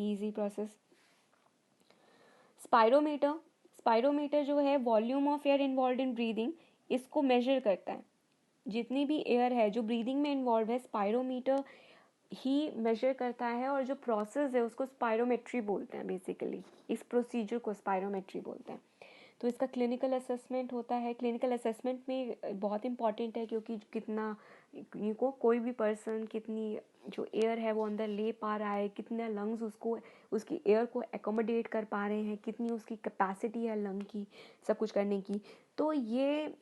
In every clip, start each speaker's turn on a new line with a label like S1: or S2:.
S1: Easy process. Spirometer जो है volume of air involve in breathing, इसको मेजर करता है। जितनी भी एयर है जो ब्रीदिंग में इन्वॉल्व है, स्पायरोमीटर ही मेजर करता है। और जो प्रोसेस है उसको स्पायरोमेट्री बोलते हैं। बेसिकली इस प्रोसीजर को स्पायरोमेट्री बोलते हैं। तो इसका क्लिनिकल असेसमेंट होता है। क्लिनिकल असेसमेंट में बहुत इंपॉर्टेंट है, क्योंकि कितना कोई भी पर्सन कितनी जो एयर है वो अंदर ले पा रहा है, कितना लंग्स उसको उसकी एयर को एकोमोडेट कर पा रहे हैं, कितनी उसकी कैपेसिटी है लंग की सब कुछ करने की। तो ये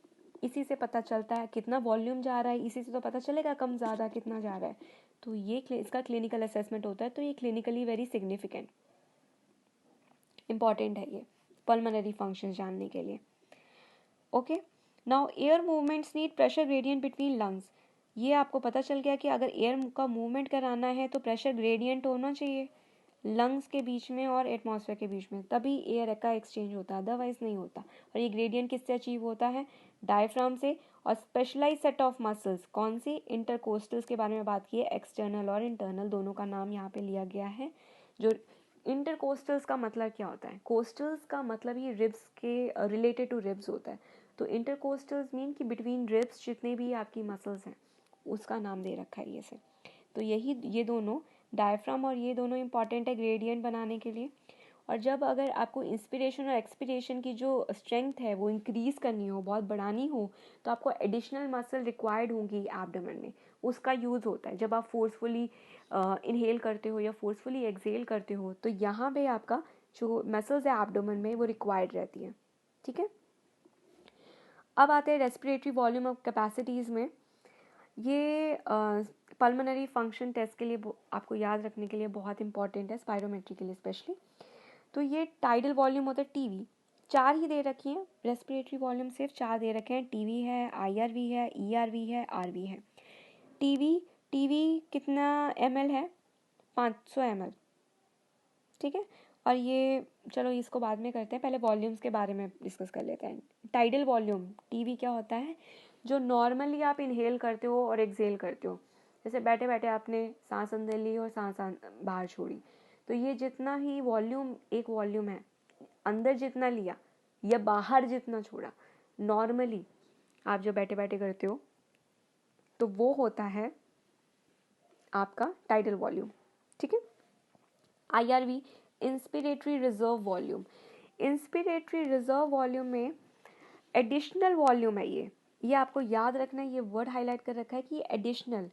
S1: इसी से पता चलता है। कितना वॉल्यूम जा रहा है इसी से तो पता चलेगा कम ज़्यादा कितना जा रहा है। तो ये इसका क्लिनिकल असेसमेंट होता है। तो ये क्लिनिकली वेरी सिग्निफिकेंट इंपॉर्टेंट है ये पल्मोनरी फंक्शन जानने के लिए। Okay, now air movements need pressure gradient between lungs. ये आपको पता चल गया कि अगर एयर का मूवमेंट कराना है तो प्रेशर ग्रेडियंट होना चाहिए लंग्स के बीच में और एटमॉस्फेयर के बीच में, तभी एयर का एक्सचेंज होता है, अदरवाइज नहीं होता। और ये ग्रेडियंट किससे अचीव होता है? डायफ्राम से। और स्पेशलाइज सेट ऑफ मसल्स कौन सी? इंटरकोस्टल्स के बारे में बात की है। एक्सटर्नल और इंटरनल दोनों का नाम यहाँ पे लिया गया है। जो इंटरकोस्टल्स का मतलब क्या होता है? कोस्टल्स का मतलब ही रिब्स के रिलेटेड टू रिब्स होता है। तो इंटरकोस्टल्स मीन कि बिटवीन रिब्स जितने भी आपकी मसल्स हैं उसका नाम दे रखा है ये से। तो यही ये दोनों डायफ्राम और ये दोनों इंपॉर्टेंट है ग्रेडियंट बनाने के लिए। और जब अगर आपको इंस्पिरेशन और एक्सपिरेशन की जो स्ट्रेंथ है वो इंक्रीज़ करनी हो, बहुत बढ़ानी हो, तो आपको एडिशनल मसल रिक्वायर्ड होंगी एब्डोमेन में, उसका यूज़ होता है। जब आप फोर्सफुली इनहेल करते हो या फोर्सफुली एक्सहेल करते हो तो यहाँ पे आपका जो मसल्स है एब्डोमेन में वो रिक्वायर्ड रहती है। ठीक है, अब आते हैं रेस्पिरेटरी वॉल्यूम ऑफ कैपेसिटीज़ में। ये पल्मोनरी फंक्शन टेस्ट के लिए आपको याद रखने के लिए बहुत इंपॉर्टेंट है, स्पायरोमेट्री के लिए स्पेशली। तो ये टाइडल वॉल्यूम होता है टीवी, 4 ही दे रखी हैं। रेस्पिरेटरी वॉल्यूम सिर्फ 4 दे रखे हैं। टीवी है, आईआरवी है, ईआरवी है, आरवी है। टीवी कितना ml है? 500 ml। ठीक है, और ये चलो इसको बाद में करते हैं, पहले वॉल्यूम्स के बारे में डिस्कस कर लेते हैं। टाइडल वॉल्यूम टीवी क्या होता है? जो नॉर्मली आप इनहेल करते हो और एक्सहेल करते हो, जैसे बैठे बैठे आपने सांस अंदर ली और सांस बाहर छोड़ी, तो ये जितना ही वॉल्यूम, एक वॉल्यूम है, अंदर जितना लिया या बाहर जितना छोड़ा, नॉर्मली आप जो बैठे बैठे करते हो तो वो होता है आपका टाइडल वॉल्यूम। ठीक है, IRV inspiratory reserve volume. Inspiratory reserve volume में एडिशनल वॉल्यूम है ये आपको याद रखना है। ये वर्ड हाईलाइट कर रखा है कि एडिशनल,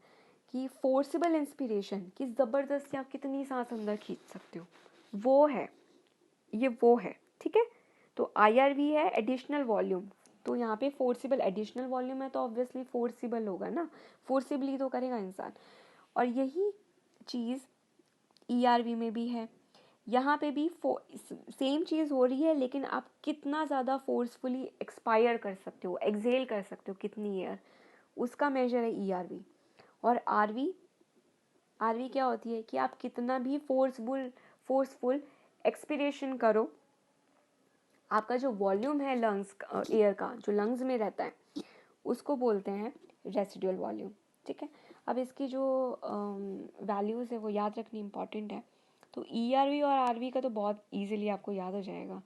S1: कि फोर्सिबल इंस्पिरेशन, कि ज़बरदस्ती आप कितनी सांस अंदर खींच सकते हो, वो है ये, वो है। ठीक है, तो आईआरवी है एडिशनल वॉल्यूम। तो यहाँ पे फोर्सिबल एडिशनल वॉल्यूम है तो ऑब्वियसली फोर्सिबल होगा ना, फोर्सिबली तो करेगा इंसान। और यही चीज़ ईआरवी में भी है। यहाँ पे भी सेम चीज़ हो रही है, लेकिन आप कितना ज़्यादा फोर्सफुली एक्सपायर कर सकते हो, एक्सहेल कर सकते हो कितनी एयर, उसका मेजर है ईआरवी। और आरवी क्या होती है कि आप कितना भी फोर्सफुल एक्सपिरेशन करो, आपका जो वॉल्यूम है लंग्स एयर का जो लंग्स में रहता है उसको बोलते हैं रेसिडुअल वॉल्यूम। ठीक है, अब इसकी जो वैल्यूज़ है वो याद रखनी इंपॉर्टेंट है। तो ईआरवी और आरवी का तो बहुत इजीली आपको याद हो जाएगा।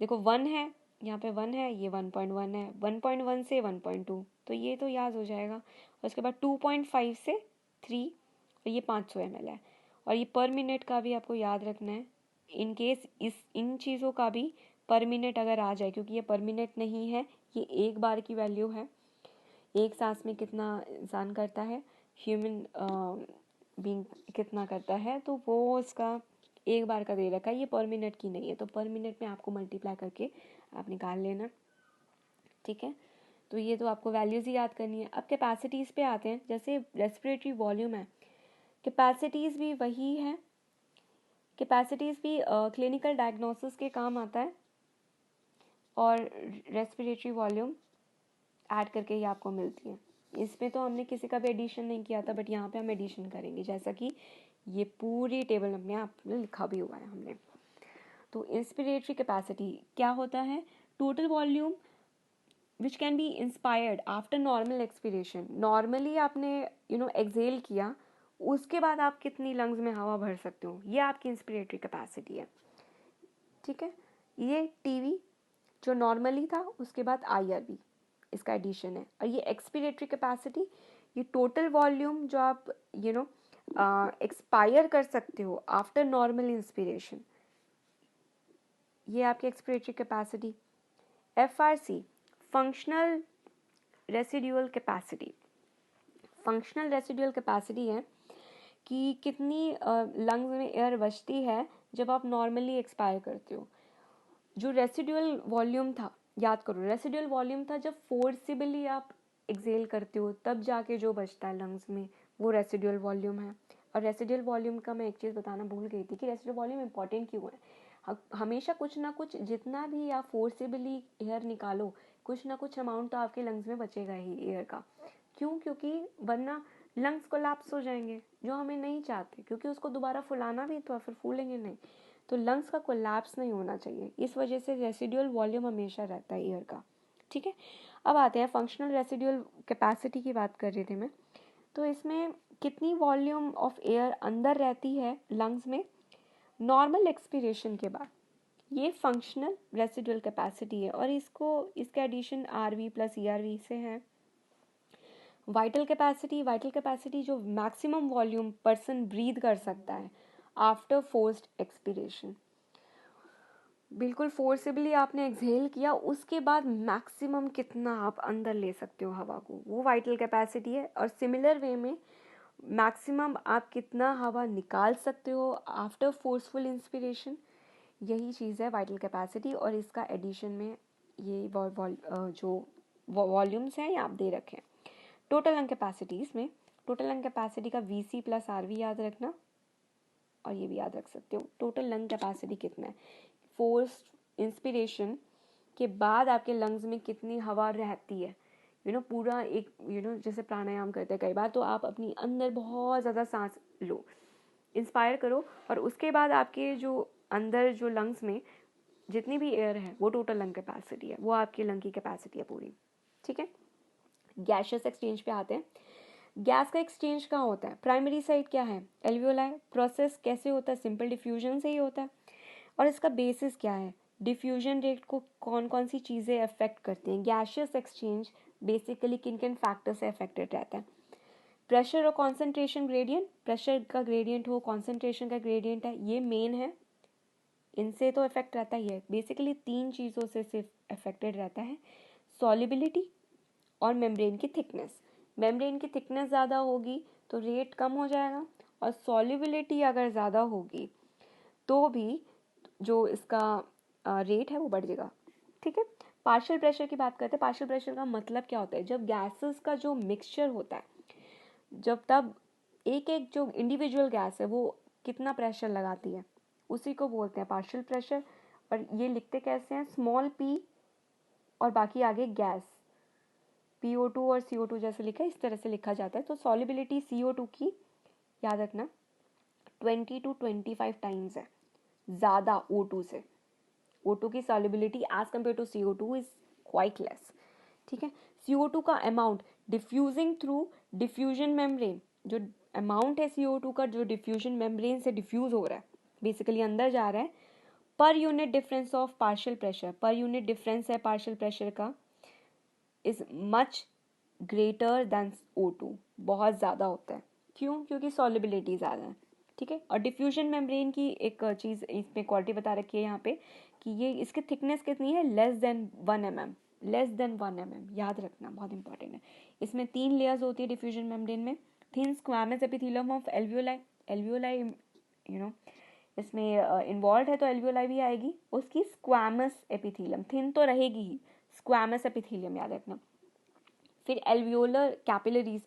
S1: देखो 1 है, यहाँ पे 1 है, ये 1.1 है, 1.1 से 1.2, तो ये तो याद हो जाएगा। और उसके बाद 2.5 से 3, और ये 500 ml है। और ये पर मिनट का भी आपको याद रखना है, इन केस इन चीज़ों का भी पर मिनट अगर आ जाए, क्योंकि ये पर मिनट नहीं है, ये एक बार की वैल्यू है। एक सांस में कितना इंसान करता है, ह्यूमन बीइंग कितना करता है, तो वो इसका एक बार का दे रखा है, ये पर मिनट की नहीं है। तो पर मिनट में आपको मल्टीप्लाई करके आप निकाल लेना। ठीक है, तो ये तो आपको वैल्यूज़ ही याद करनी है। अब कैपेसिटीज़ पे आते हैं। जैसे रेस्पिरेटरी वॉल्यूम है, कैपेसिटीज़ भी वही है। कैपेसिटीज़ भी क्लिनिकल डायग्नोसिस के काम आता है, और रेस्पिरेटरी वॉल्यूम ऐड करके ही आपको मिलती है। इसमें तो हमने किसी का भी एडिशन नहीं किया था, बट यहाँ पे हम एडिशन करेंगे, जैसा कि ये पूरी टेबल अपने आप में लिखा भी हुआ है हमने। तो इंस्पिरेटरी कैपेसिटी क्या होता है? Total volume which can be inspired after normal expiration. Normally आपने एक्सहेल किया, उसके बाद आप कितनी लंग्स में हवा भर सकते हो, ये आपकी इंस्पिरेटरी कैपेसिटी है। ठीक है, ये टीवी जो नॉर्मली था उसके बाद IRB इसका एडिशन है। और ये एक्सपिरेटरी कैपेसिटी, ये टोटल वॉल्यूम जो आप एक्सपायर कर सकते हो आफ्टर नॉर्मल इंस्पिरेशन, ये आपकी expiratory capacity. FRC functional residual capacity, functional residual capacity है कि कितनी लंग्स में एयर बचती है जब आप नॉर्मली एक्सपायर करते हो। जो रेसिड्यूअल वॉल्यूम था, याद करो, रेसिड्यूअल वॉल्यूम था जब फोर्सिबली आप एक्सेल करते हो तब जाके जो बचता है लंग्स में, वो रेसिड्यूअल वॉल्यूम है। और रेसिड्यूअल वॉल्यूम का मैं एक चीज़ बताना भूल गई थी कि रेसिड्यूअल वॉल्यूम इंपॉर्टेंट क्यों है। हमेशा कुछ ना कुछ, जितना भी आप फोर्सिबली एयर निकालो, कुछ ना कुछ अमाउंट तो आपके लंग्स में बचेगा ही एयर का। क्यों? क्योंकि वरना लंग्स कोलैप्स हो जाएंगे, जो हमें नहीं चाहते, क्योंकि उसको दोबारा फुलाना भी तो फिर फूलेंगे नहीं। तो लंग्स का कोलैप्स नहीं होना चाहिए, इस वजह से रेसिड्यूअल वॉल्यूम हमेशा रहता है एयर का। ठीक है, अब आते हैं फंक्शनल रेसिड्यूअल कैपेसिटी की बात कर रही थी मैं। तो इसमें कितनी वॉल्यूम ऑफ एयर अंदर रहती है लंग्स में नॉर्मल एक्सपीरेशन के बाद, ये फंक्शनल रेसिड्यूअल कैपेसिटी है। और इसका एडिशन RV प्लस ERV से है। वाइटल कैपेसिटी जो मैक्सिमम वॉल्यूम पर्सन ब्रीथ कर सकता है आफ्टर फोर्स्ड एक्सपीरेशन, बिल्कुल फोर्सिबली आपने एक्सहेल किया, उसके बाद मैक्सिमम कितना आप अंदर ले सकते हो हवा को, वो वाइटल कैपेसिटी है। और सिमिलर वे में मैक्सिमम आप कितना हवा निकाल सकते हो आफ्टर फोर्सफुल इंस्पिरेशन, यही चीज़ है वाइटल कैपेसिटी। और इसका एडिशन में ये जो वॉल्यूम्स हैं ये आप दे रखे हैं। टोटल लंग कैपेसिटी, इसमें टोटल लंग कैपेसिटी का VC प्लस RV याद रखना, और ये भी याद रख सकते हो टोटल लंग कैपेसिटी कितना है। फोर्स इंस्पिरेशन के बाद आपके लंग्स में कितनी हवा रहती है, पूरा एक जैसे प्राणायाम करते हैं कई बार, तो आप अपनी अंदर बहुत ज़्यादा सांस लो, इंस्पायर करो, और उसके बाद आपके जो अंदर जो लंग्स में जितनी भी एयर है वो टोटल लंग कैपेसिटी है, वो आपकी लंग की कैपेसिटी है पूरी। ठीक है, गैशियस एक्सचेंज पे आते हैं। गैस का एक्सचेंज कहाँ होता है? प्राइमरी साइड क्या है? एल्वियोलाई। प्रोसेस कैसे होता है? सिंपल डिफ्यूजन से ही होता है। और इसका बेसिस क्या है? डिफ्यूजन रेट को कौन कौन सी चीज़ें अफेक्ट करती हैं? गैशियस एक्सचेंज बेसिकली किन किन फैक्टर से अफेक्टेड रहता है? प्रेशर और कॉन्सेंट्रेशन ग्रेडियंट, प्रेशर का ग्रेडियंट हो, कॉन्सेंट्रेशन का ग्रेडियंट है, ये मेन है, इनसे तो इफेक्ट रहता ही है। बेसिकली 3 चीज़ों से सिर्फ अफेक्टेड रहता है, सॉल्युबिलिटी और मेम्ब्रेन की थिकनेस। मेम्ब्रेन की थिकनेस ज़्यादा होगी तो रेट कम हो जाएगा, और सॉल्युबिलिटी अगर ज़्यादा होगी तो भी जो इसका रेट है वो बढ़ जाएगा। ठीक है, पार्शियल प्रेशर की बात करते हैं। पार्शियल प्रेशर का मतलब क्या होता है? जब गैसेस का जो मिक्सचर होता है, जब तब एक एक जो इंडिविजुअल गैस है वो कितना प्रेशर लगाती है, उसी को बोलते हैं पार्शियल प्रेशर। और ये लिखते कैसे हैं? स्मॉल p और बाकी आगे गैस, PO2 और CO2 जैसे लिखा है, इस तरह से लिखा जाता है। तो सॉल्युबिलिटी CO2 की याद रखना 20 to 25 टाइम्स है ज़्यादा O2 से। O2 की solubility as compared to CO2 is quite less. ठीक है, CO2 का amount diffusing through diffusion membrane, जो अमाउंट है CO2 का जो डिफ्यूजन मेम्ब्रेन से डिफ्यूज हो रहा है, बेसिकली अंदर जा रहा है, per unit difference of partial pressure, per unit difference है पार्शियल प्रेशर का, is much greater than O2, बहुत ज़्यादा होता है। क्यों? क्योंकि सॉल्युबिलिटी ज़्यादा है। ठीक है, और डिफ्यूजन मेम्ब्रेन की एक चीज़ इसमें क्वालिटी बता रखी है यहाँ पे कि ये इसकी थिकनेस कितनी है? Less than 1 mm, less than 1 mm, याद रखना, बहुत इंपॉर्टेंट है। इसमें 3 लेयर्स होती है डिफ्यूजन मेम्ब्रेन में। Thin squamous epithelium of alveoli, alveoli इसमें इन्वॉल्व है तो एल्वियोलाई भी आएगी। उसकी स्क्वैमस एपिथेलियम, थिन तो रहेगी ही, स्क्वैमस एपिथेलियम याद रखना। फिर एल्वियोलर कैपिलरीज,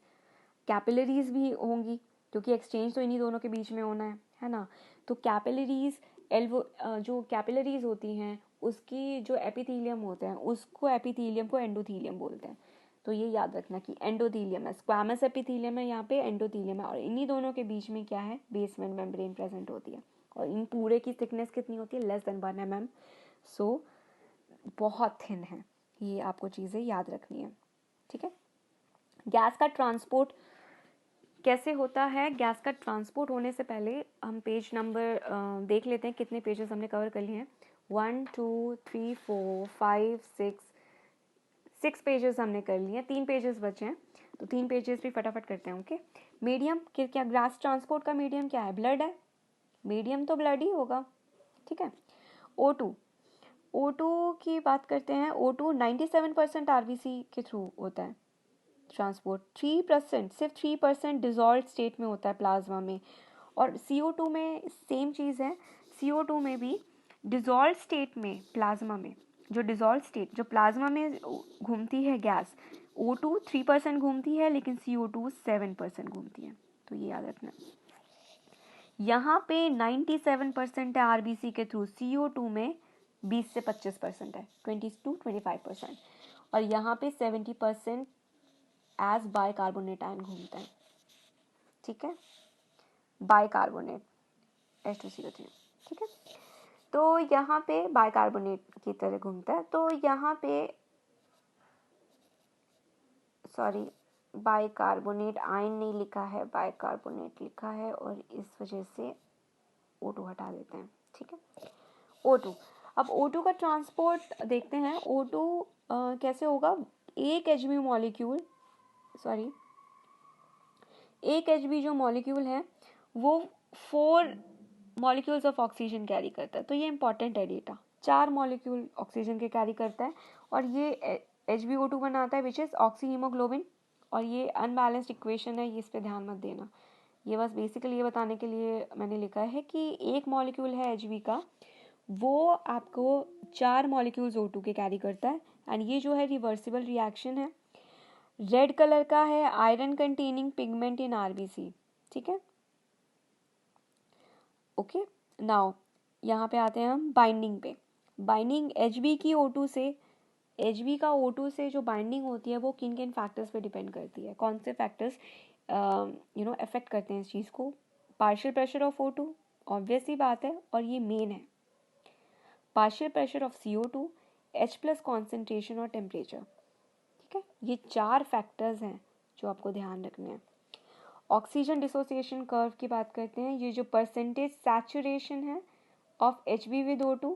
S1: कैपिलरीज भी होंगी क्योंकि एक्सचेंज तो इन्हीं दोनों के बीच में होना है ना। तो कैपिलरीज, जो कैपिलरीज होती हैं उसकी जो एपिथेलियम होते हैं उसको, एपिथेलियम को एंडोथेलियम बोलते हैं। तो ये याद रखना कि एंडोथेलियम है, स्क्वैमस एपिथेलियम है, यहाँ पे एंडोथेलियम है, और इन्हीं दोनों के बीच में क्या है? बेसमेंट मेम्ब्रेन प्रेजेंट होती है। और इन पूरे की थिकनेस कितनी होती है? Less than 1 mm। सो बहुत थिन है, ये आपको चीज़ें याद रखनी है। ठीक है, गैस का कैसे होता है गैस का ट्रांसपोर्ट होने से पहले हम पेज नंबर देख लेते हैं कितने पेजेस हमने कवर कर लिए हैं। 1 2 3 4 5 6 पेजेस हमने कर लिए हैं, 3 पेजेस बचे हैं, तो 3 पेजेस भी फटाफट करते हैं। ओके, मीडियम क्या गैस ट्रांसपोर्ट का मीडियम क्या है? ब्लड है, मीडियम तो ब्लड ही होगा। ठीक है, O2 की बात करते हैं। O2 97% आरबीसी के थ्रू होता है ट्रांसपोर्ट। 3% सिर्फ 3% डिजॉल्व स्टेट में होता है प्लाज्मा में। और CO2 में सेम चीज़ है, CO2 में भी डिजॉल्व स्टेट में प्लाज्मा में जो डिजॉल्व स्टेट जो प्लाज्मा में घूमती है गैस, O2 3% घूमती है लेकिन CO2 7% घूमती है, तो ये याद रखना। यहाँ पे 97% है आरबीसी के थ्रू, CO2 में 20 से 25% है, 20 to 25%, और यहाँ पे 70% एज बाइकार्बोनेट आयन घूमता है। ठीक है, बाइकार्बोनेट H2CO3। ठीक है, तो यहाँ पे बाइकार्बोनेट की तरह घूमता है। तो यहाँ पे सॉरी बाइकार्बोनेट आयन नहीं लिखा है, बाइकार्बोनेट लिखा है, और इस वजह से O2 हटा देते हैं। ठीक है, O2। अब O2 का ट्रांसपोर्ट देखते हैं। O2 कैसे होगा? एक Hb मॉलिक्यूल एक Hb जो मॉलिक्यूल है वो 4 मॉलिक्यूल्स ऑफ ऑक्सीजन कैरी करता है। तो ये इंपॉर्टेंट है डेटा, 4 मॉलिक्यूल ऑक्सीजन के कैरी करता है, और ये HbO2 बनाता है विच इज़ ऑक्सी हीमोग्लोबिन। और ये अनबैलेंस्ड इक्वेशन है, ये इस पे ध्यान मत देना, ये बस बेसिकली ये बताने के लिए मैंने लिखा है कि एक मॉलिक्यूल है Hb का, वो आपको 4 मॉलिक्यूल्स O2 के कैरी करता है। एंड ये जो है रिवर्सिबल रिएक्शन है। रेड कलर का है iron containing pigment in RBC. ठीक है, ओके। नाउ यहाँ पे आते हैं हम बाइंडिंग पे। बाइंडिंग Hb की O2 से, Hb का O2 से जो बाइंडिंग होती है वो किन किन फैक्टर्स पे डिपेंड करती है? कौन से फैक्टर्स अफेक्ट करते हैं इस चीज़ को? Partial pressure of O2 obvious ही बात है, और ये मेन है। Partial pressure of CO2, H+ concentration और टेम्परेचर। ठीक है, ये 4 फैक्टर्स हैं जो आपको ध्यान रखने हैं। ऑक्सीजन डिसोसिएशन कर्व की बात करते हैं। ये जो परसेंटेज सैचुरेशन है ऑफ Hb विद O2,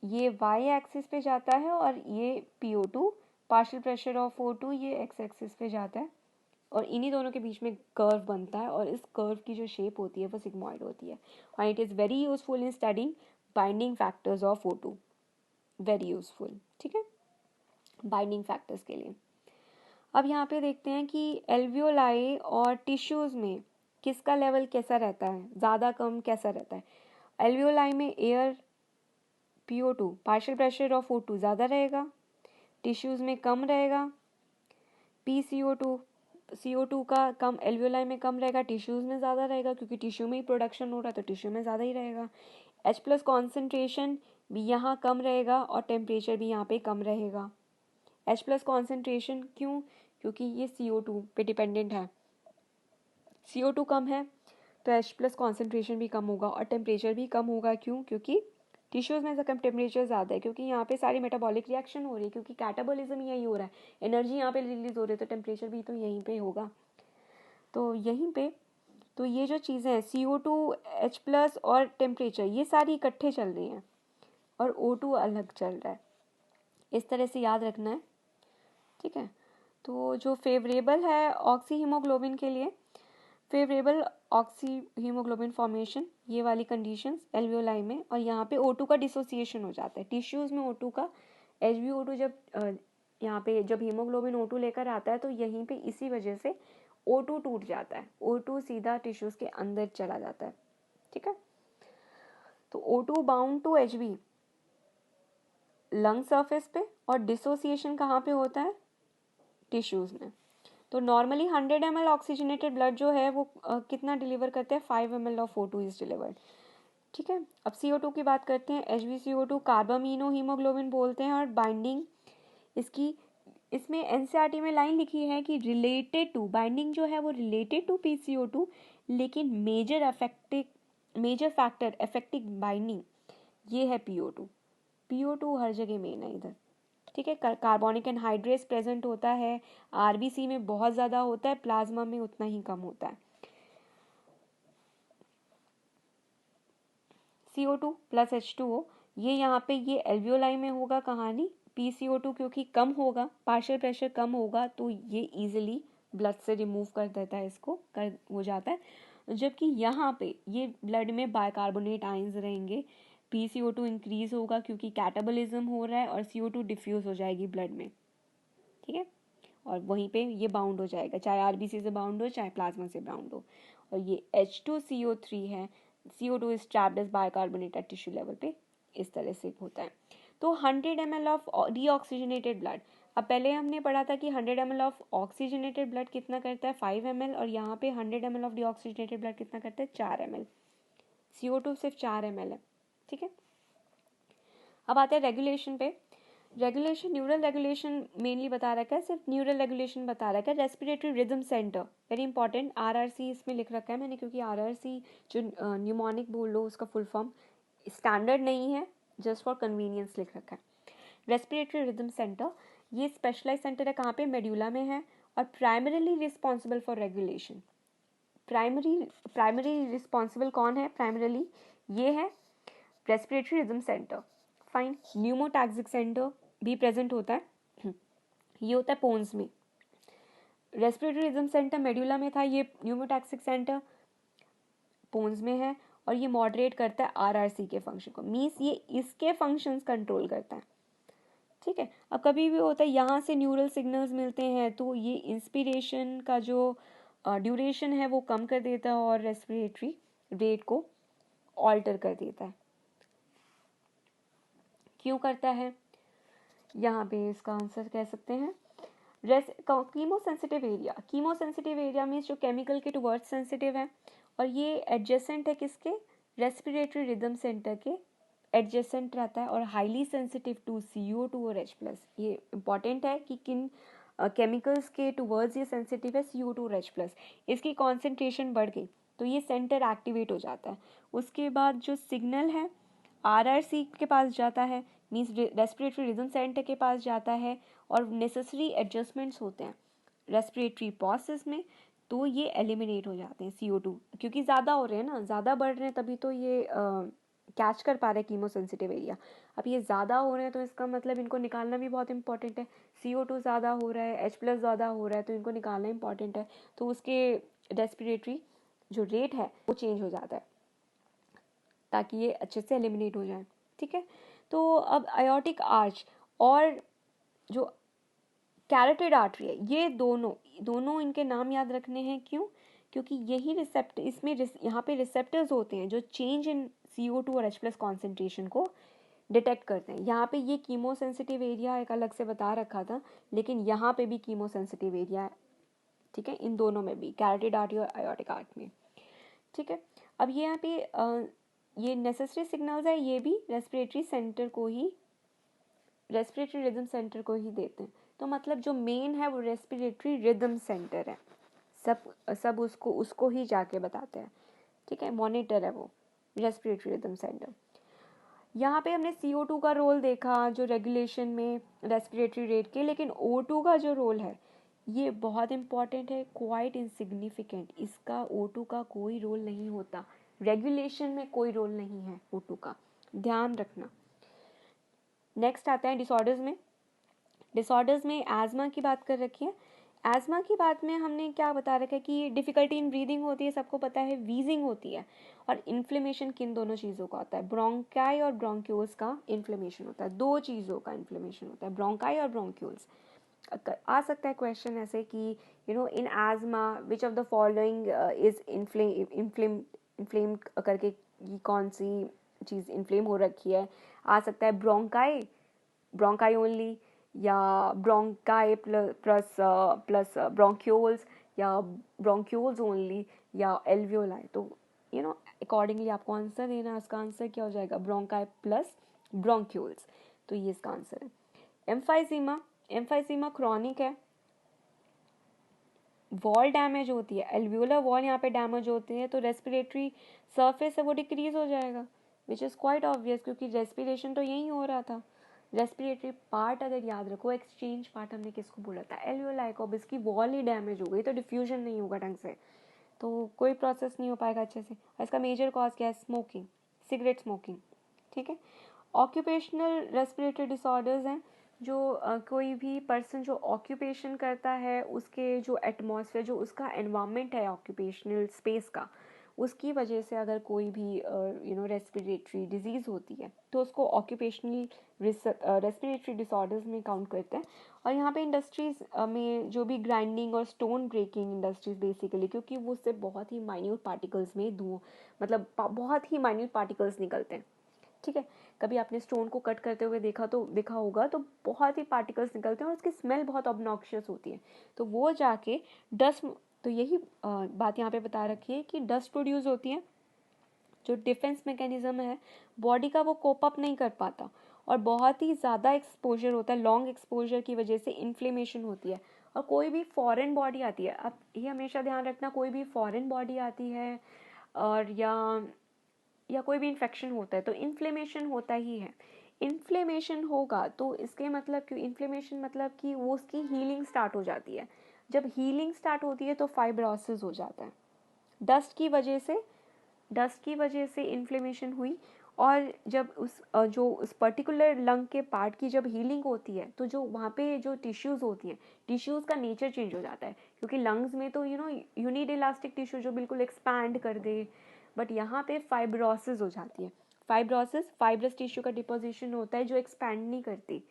S1: ये y एक्सिस पे जाता है, और ये PO2 partial pressure of O2 ये x एक्सिस पे जाता है, और इन्हीं दोनों के बीच में कर्व बनता है, और इस कर्व की जो शेप होती है वो सिग्मॉइड होती है। और it is very useful in studying binding factors of O2, very useful. ठीक है, बाइंडिंग फैक्टर्स के लिए। अब यहाँ पे देखते हैं कि एल्वियोलाई और टिश्यूज़ में किसका लेवल कैसा रहता है, ज़्यादा कम कैसा रहता है? एल्वियोलाई में air PO2 partial pressure of O2 ज़्यादा रहेगा, टिश्यूज़ में कम रहेगा। CO2 का कम एल्वियोलाई में कम रहेगा, टिश्यूज़ में ज़्यादा रहेगा, क्योंकि टिश्यू में ही प्रोडक्शन हो रहा है तो टिश्यू में ज़्यादा ही रहेगा। H+ कॉन्सेंट्रेशन भी यहाँ कम रहेगा, और टेम्परेचर भी यहाँ पे कम रहेगा। H+ कॉन्सेंट्रेशन क्यों? क्योंकि ये CO2 पे डिपेंडेंट है। CO2 कम है तो H+ कॉन्सेंट्रेशन भी कम होगा, और टेम्परेचर भी कम होगा। क्यों? क्योंकि टिश्यूज़ में से कम टेम्परेचर ज़्यादा है, क्योंकि यहाँ पे सारी मेटाबॉलिक रिएक्शन हो रही है, क्योंकि कैटाबॉलिज्म यही हो रहा है, एनर्जी यहाँ पे रिलीज हो रही है, तो टेम्परेचर भी तो यहीं पे होगा। तो यहीं पे तो ये जो चीज़ें हैं CO2, H+ और टेम्परेचर, ये सारी इकट्ठे चल रही हैं, और O2 अलग चल रहा है। इस तरह से याद रखना है। ठीक है, तो जो फेवरेबल है ऑक्सी हीमोग्लोबिन के लिए, फेवरेबल ऑक्सी हीमोग्लोबिन फॉर्मेशन, ये वाली कंडीशंस एल्वियोलाई में, और यहाँ पे O2 का डिसोसिएशन हो जाता है टिश्यूज़ में। O2 का HbO2 जब यहाँ पे जब हीमोग्लोबिन O2 लेकर आता है, तो यहीं पे इसी वजह से O2 टूट जाता है, O2 सीधा टिश्यूज़ के अंदर चला जाता है। ठीक है, तो O2 bound to Hb lung surface पे, और डिसोसिएशन कहाँ पे होता है? टिश्यूज़ में। तो नॉर्मली 100 ml ऑक्सीजनेटेड ब्लड जो है वो कितना डिलीवर करते हैं? 5 ml of O2 is delivered. ठीक है, अब CO2 की बात करते हैं। HbCO2 कार्बामीनो हीमोग्लोबिन बोलते हैं, और बाइंडिंग इसकी, इसमें NCERT में लाइन लिखी है कि रिलेटेड टू, बाइंडिंग जो है वो रिलेटेड टू PCO2, लेकिन मेजर फैक्टर अफेक्टिंग बाइंडिंग ये है PO2 हर जगह मेन है इधर। ठीक है। कार्बोनिक एनहाइड्रेस प्रेजेंट होता है, आरबीसी में बहुत ज़्यादा होता है, प्लाज्मा में उतना ही कम होता है। CO2 प्लस H2O, ये यहाँ पे ये एल्वियोलाई में होगा कहानी, PCO2 क्योंकि कम होगा, पार्शियल प्रेशर कम होगा तो ये इजीली ब्लड से रिमूव कर देता है, इसको कर हो जाता है। जबकि यहाँ पे ये ब्लड में बाइकार्बोनेट आयंस रहेंगे, PCO2 इंक्रीज होगा क्योंकि कैटाबोलिज्म हो रहा है और CO2 डिफ्यूज हो जाएगी ब्लड में, ठीक है, और वहीं पे ये बाउंड हो जाएगा, चाहे आरबीसी से बाउंड हो चाहे प्लाज्मा से बाउंड हो। और ये H2CO3 है, CO2 is trapped as bicarbonate at tissue level पे, इस तरह से होता है। तो 100 ml ऑफ डीऑक्सीजनेटेड ब्लड, अब पहले हमने पढ़ा था कि 100 ml ऑफ ऑक्सीजनेटेड ब्लड कितना करता है 5 ml, और यहाँ पे 100 ml ऑफ डीऑक्सीजनेटेड ब्लड कितना करता है 4 ml। CO2 सिर्फ 4 ml है, ठीक है। अब आते हैं रेगुलेशन पे। रेगुलेशन, न्यूरल रेगुलेशन मेनली बता रखा है, सिर्फ न्यूरल रेगुलेशन बता रखा है। Respiratory rhythm centre very important, RRC इसमें लिख रखा है मैंने, क्योंकि आरआरसी जो न्यूमोनिक बोल लो उसका फुल फॉर्म स्टैंडर्ड नहीं है, जस्ट फॉर कन्वीनियंस लिख रखा है। रेस्पिरेटरी रिदम सेंटर ये स्पेशलाइज सेंटर है, कहाँ पे, मेड्यूला में है, और primarily responsible for regulation. Primary responsible कौन है प्राइमरीली, ये है respiratory rhythm centre. Fine. Pneumotaxic centre भी प्रेजेंट होता है, ये होता है पोन्स में। रेस्पिरेटरी रिदम सेंटर मेड्यूला में था, ये न्यूमोटैक्सिक सेंटर पोन्स में है, और ये मॉडरेट करता है आरआरसी के फंक्शन को, मीन्स ये इसके फंक्शंस कंट्रोल करता है, ठीक है। अब कभी भी होता है यहाँ से न्यूरल सिग्नल्स मिलते हैं तो ये इंस्पिरेशन का जो ड्यूरेशन है वो कम कर देता है और रेस्पिरेटरी रेट को ऑल्टर कर देता है। क्यों करता है, यहाँ पे इसका आंसर कह सकते हैं chemosensitive area. Chemosensitive area means जो केमिकल के टुवर्ड्स सेंसिटिव है, और ये एडजेसेंट है किसके, रेस्पिरेटरी रिदम सेंटर के एडजेसेंट रहता है, और हाईली सेंसिटिव टू CO2 और H+। ये इंपॉर्टेंट है कि किन केमिकल्स के टुवर्ड्स ये सेंसिटिव है, CO2 और H+। इसकी कॉन्सेंट्रेशन बढ़ गई तो ये सेंटर एक्टिवेट हो जाता है। उसके बाद जो सिग्नल है आरआरसी के पास जाता है, मीन्स रेस्पिरेटरी रिदम सेंटर के पास जाता है, और नेसेसरी एडजस्टमेंट्स होते हैं रेस्पिरेटरी प्रोसेस में, तो ये एलिमिनेट हो जाते हैं CO2, क्योंकि ज़्यादा हो रहे हैं ना, ज़्यादा बढ़ रहे हैं तभी तो ये कैच कर पा रहे हैं कीमोसेंसिटिव एरिया। अब ये ज़्यादा हो रहे हैं तो इसका मतलब इनको निकालना भी बहुत इंपॉर्टेंट है। CO2 ज़्यादा हो रहा है, H+ ज़्यादा हो रहा है, तो इनको निकालना इंपॉर्टेंट है, तो उसके रेस्पिरेटरी जो रेट है वो चेंज हो जाता है ताकि ये अच्छे से एलिमिनेट हो जाए, ठीक है। तो अब आयोटिक आर्च और जो कैरोटिड आर्टरी है, ये दोनों इनके नाम याद रखने हैं। क्यों, क्योंकि यही रिसेप्टर इसमें यहाँ पे रिसेप्टर्स होते हैं जो चेंज इन CO2 और H+ कॉन्सेंट्रेशन को डिटेक्ट करते हैं। यहाँ पे ये कीमोसेंसिटिव एरिया एक अलग से बता रखा था, लेकिन यहाँ पे भी कीमोसेंसिटिव एरिया है, ठीक है, इन दोनों में भी, कैरोटिड आर्टरी और आयोटिक आर्ट में, ठीक है। अब ये यहाँ पे ये नेसेसरी सिग्नल्स है, ये भी रेस्पिरेटरी रिदम सेंटर को ही देते हैं। तो मतलब जो मेन है वो रेस्पिरेटरी रिदम सेंटर है, सब उसको ही जाके बताते हैं, ठीक है, मॉनिटर है वो रेस्पिरेटरी रिदम सेंटर। यहाँ पे हमने CO2 का रोल देखा जो रेगुलेशन में रेस्पिरेटरी रेट के, लेकिन O2 का जो रोल है ये बहुत इंपॉर्टेंट है, क्वाइट इनसिग्निफिकेंट। इसका O2 का कोई रोल नहीं होता, रेगुलेशन में कोई रोल नहीं है O2 का, ध्यान रखना। नेक्स्ट आता है डिसऑर्डर्स में। डिसऑर्डर्स में एज़मा की बात कर रखी है। एज़मा की बात में हमने क्या बता रखा है कि डिफ़िकल्टी इन ब्रीदिंग होती है, सबको पता है, वीजिंग होती है, और इन्फ्लेमेशन किन दोनों चीज़ों का होता है, ब्रोंकाई और ब्रोंक्यूल्स का इन्फ्लेमेशन होता है, दो चीज़ों का इन्फ्लेमेशन होता है, ब्रोंकाई और ब्रोंक्यूल्स। आ सकता है क्वेश्चन ऐसे कि in asthma which of the following is inflame करके कौन सी चीज़ इन्फ्लेम हो रखी है। आ सकता है ब्रोंकाई ओनली, या ब्रोंकाई प्लस ब्रोंक्यूल्स, या ब्रोंक्यूल्स ओनली, या एल्वियोलाई। तो अकॉर्डिंगली आपको आंसर देना है। इसका आंसर क्या हो जाएगा, ब्रोंकाई प्लस ब्रोंक्यूल्स, तो ये इसका आंसर है। एम्फाइसीमा क्रॉनिक है, वॉल डैमेज होती है, एल्वियोलर वॉल यहाँ पे डैमेज होती है, तो रेस्पिरेटरी सरफेस है वो डिक्रीज हो जाएगा, विच इज़ क्वाइट ऑब्वियस, क्योंकि रेस्पिरेशन तो यही हो रहा था, रेस्पिरेटरी पार्ट अगर याद रखो, एक्सचेंज पार्ट हमने किसको बोला था, एल्वियोलाई को। अब इसकी वॉल ही डैमेज हो गई तो डिफ्यूजन नहीं होगा ढंग से, तो कोई प्रोसेस नहीं हो पाएगा अच्छे से। इसका मेजर कॉज क्या है, स्मोकिंग, सिगरेट स्मोकिंग, ठीक है। ऑक्यूपेशनल रेस्पिरेटरी डिसऑर्डर्स हैं, जो कोई भी पर्सन जो ऑक्यूपेशन करता है, उसके जो एटमॉस्फेयर, जो उसका एनवायरनमेंट है ऑक्यूपेशनल स्पेस का, उसकी वजह से अगर कोई भी रेस्पिरेटरी डिजीज़ होती है तो उसको ऑक्यूपेशनल रेस्पिरेटरी डिसऑर्डर्स में काउंट करते हैं। और यहाँ पे इंडस्ट्रीज़ में जो भी ग्राइंडिंग और स्टोन ब्रेकिंग इंडस्ट्रीज़ बेसिकली, क्योंकि वो उससे बहुत ही माइन्यूट पार्टिकल्स में मतलब बहुत ही माइन्यूट पार्टिकल्स निकलते हैं, ठीक है। कभी आपने स्टोन को कट करते हुए देखा होगा तो बहुत ही पार्टिकल्स निकलते हैं और उसकी स्मेल बहुत ऑब्नॉक्शियस होती है। तो वो जाके डस्ट, तो यही बात यहाँ पे बता रखी है कि डस्ट प्रोड्यूस होती है, जो डिफेंस मैकेनिज्म है बॉडी का वो कोप अप नहीं कर पाता, और बहुत ही ज़्यादा एक्सपोजर होता है, लॉन्ग एक्सपोजर की वजह से इन्फ्लेमेशन होती है। और कोई भी फॉरेन बॉडी आती है, अब ये हमेशा ध्यान रखना, कोई भी फॉरेन बॉडी आती है और या कोई भी इन्फेक्शन होता है तो इन्फ्लेमेशन होता ही है। इन्फ्लेमेशन होगा तो इसके मतलब, क्यों इन्फ्लेमेशन मतलब कि वो उसकी हीलिंग स्टार्ट हो जाती है। जब हीलिंग स्टार्ट होती है तो फाइब्रोसिस हो जाता है। डस्ट की वजह से इन्फ्लेमेशन हुई, और जब उस पर्टिकुलर लंग के पार्ट की जब हीलिंग होती है तो जो वहाँ पे जो टिश्यूज़ होती हैं, टिश्यूज़ का नेचर चेंज हो जाता है, क्योंकि लंग्स में तो यू नीड इलास्टिक टिश्यू जो बिल्कुल एक्सपैंड कर दे, बट यहाँ पे फाइब्रोसिस हो जाती है। फाइब्रस टिश्यू का डिपोजिशन होता है जो एक्सपैंड नहीं करती,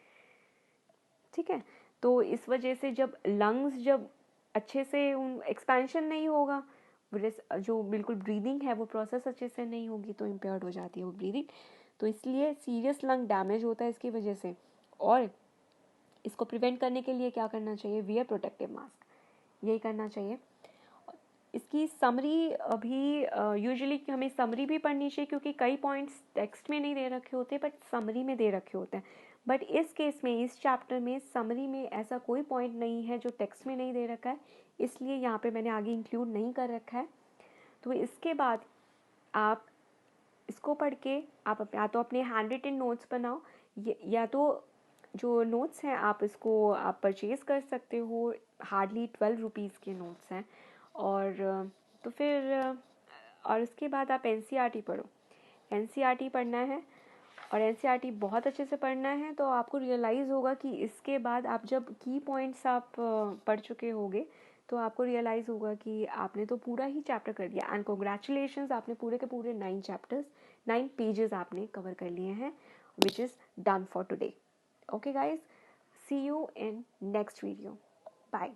S1: ठीक है। तो इस वजह से जब अच्छे से एक्सपेंशन नहीं होगा, जो बिल्कुल ब्रीदिंग है वो प्रोसेस अच्छे से नहीं होगी, तो इम्पेयर्ड हो जाती है वो ब्रीदिंग। तो इसलिए सीरियस लंग डैमेज होता है इसकी वजह से। और इसको प्रिवेंट करने के लिए क्या करना चाहिए, वियर प्रोटेक्टिव मास्क, यही करना चाहिए। इसकी समरी भी यूजुअली हमें समरी भी पढ़नी चाहिए, क्योंकि कई पॉइंट्स टेक्स्ट में नहीं दे रखे होते बट समरी में दे रखे होते हैं। बट इस केस में, इस चैप्टर में समरी में ऐसा कोई पॉइंट नहीं है जो टेक्स्ट में नहीं दे रखा है, इसलिए यहाँ पे मैंने आगे इंक्लूड नहीं कर रखा है। तो इसके बाद आप इसको पढ़ के आप या तो अपने हैंड रिटन नोट्स बनाओ, या तो जो नोट्स हैं आप परचेज़ कर सकते हो, हार्डली 12 रुपीज़ के नोट्स हैं। और तो फिर और उसके बाद आप एनसीईआरटी पढ़ो, एनसीईआरटी पढ़ना है, और एनसीईआरटी बहुत अच्छे से पढ़ना है। तो आपको रियलाइज़ होगा कि इसके बाद आप जब की पॉइंट्स आप पढ़ चुके होगे तो आपको रियलाइज़ होगा कि आपने तो पूरा ही चैप्टर कर दिया। एंड कॉन्ग्रेचुलेशंस, आपने पूरे के पूरे 9 पेजेस आपने कवर कर लिए हैं, which is done for today. Okay guys, see you in next video, bye.